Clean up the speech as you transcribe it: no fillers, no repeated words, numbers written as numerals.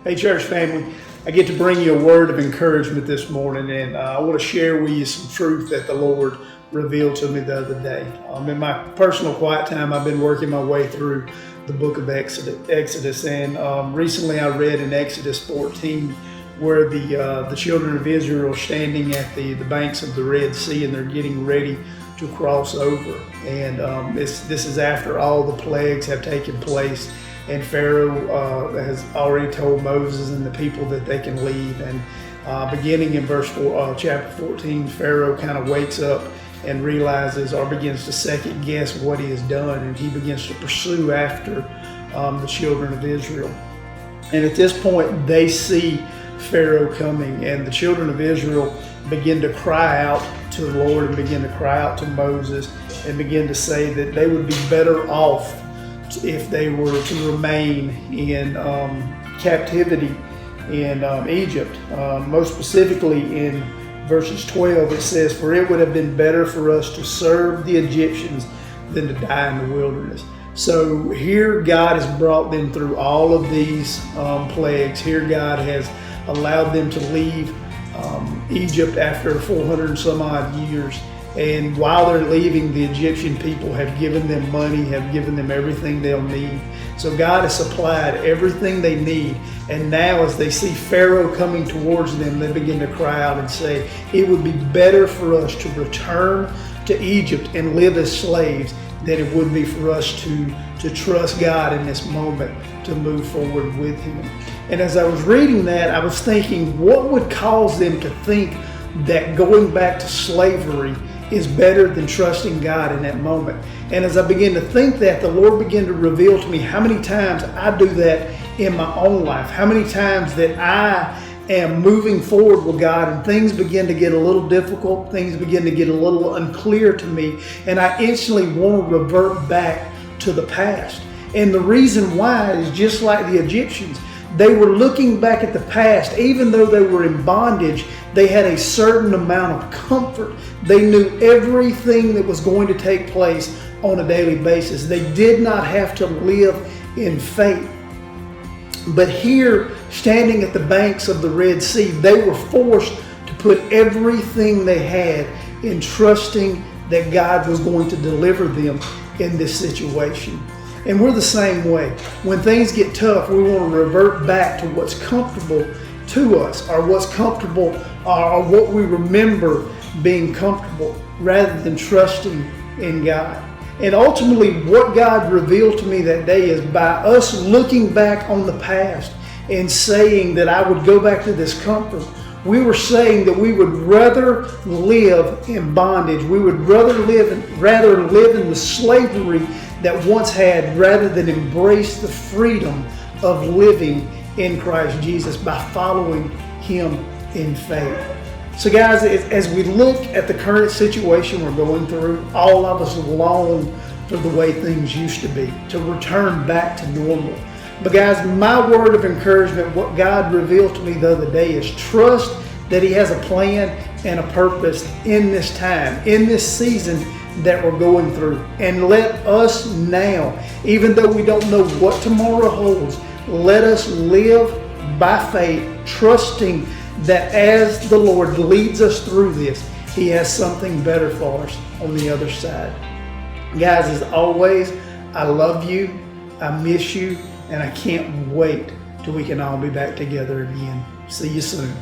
Hey, church family, I get to bring you a word of encouragement this morning, and I want to share with you some truth that the Lord revealed to me the other day. In my personal quiet time, I've been working my way through the book of Exodus, and recently I read in Exodus 14 where the children of Israel are standing at the banks of the Red Sea, and they're getting ready to cross over. And this is after all the plagues have taken place. And Pharaoh has already told Moses and the people that they can leave. And beginning in chapter 14, Pharaoh kind of wakes up and realizes or begins to second guess what he has done. And he begins to pursue after the children of Israel. And at this point, they see Pharaoh coming. And the children of Israel begin to cry out to the Lord and begin to cry out to Moses and begin to say that they would be better off if they were to remain in captivity in Egypt. Most specifically in verses 12, it says, "For it would have been better for us to serve the Egyptians than to die in the wilderness." So here God has brought them through all of these plagues. Here God has allowed them to leave Egypt after 400 and some odd years. And while they're leaving, the Egyptian people have given them money, have given them everything they'll need. So God has supplied everything they need. And now as they see Pharaoh coming towards them, they begin to cry out and say, it would be better for us to return to Egypt and live as slaves than it would be for us to trust God in this moment to move forward with Him. And as I was reading that, I was thinking, what would cause them to think that going back to slavery is better than trusting God in that moment? And as I began to think that, the Lord began to reveal to me how many times I do that in my own life, how many times that I am moving forward with God and things begin to get a little difficult, things begin to get a little unclear to me, and I instantly want to revert back to the past. And the reason why is just like the Egyptians. They were looking back at the past. Even though they were in bondage, they had a certain amount of comfort. They knew everything that was going to take place on a daily basis. They did not have to live in faith. But here, standing at the banks of the Red Sea, they were forced to put everything they had in trusting that God was going to deliver them in this situation. And we're the same way. When things get tough, we want to revert back to what's comfortable to us, or what's comfortable, or what we remember being comfortable, rather than trusting in God. And ultimately, what God revealed to me that day is by us looking back on the past and saying that I would go back to this comfort, we were saying that we would rather live in bondage. We would rather live in the slavery that once had, rather than embrace the freedom of living in Christ Jesus by following Him in faith. So guys, as we look at the current situation we're going through, all of us long for the way things used to be, to return back to normal. But guys, my word of encouragement, what God revealed to me the other day, is trust that He has a plan and a purpose in this time, in this season that we're going through. And let us now, even though we don't know what tomorrow holds, let us live by faith, trusting that as the Lord leads us through this, He has something better for us on the other side. Guys, as always, I love you, I miss you, and I can't wait till we can all be back together again. See you soon.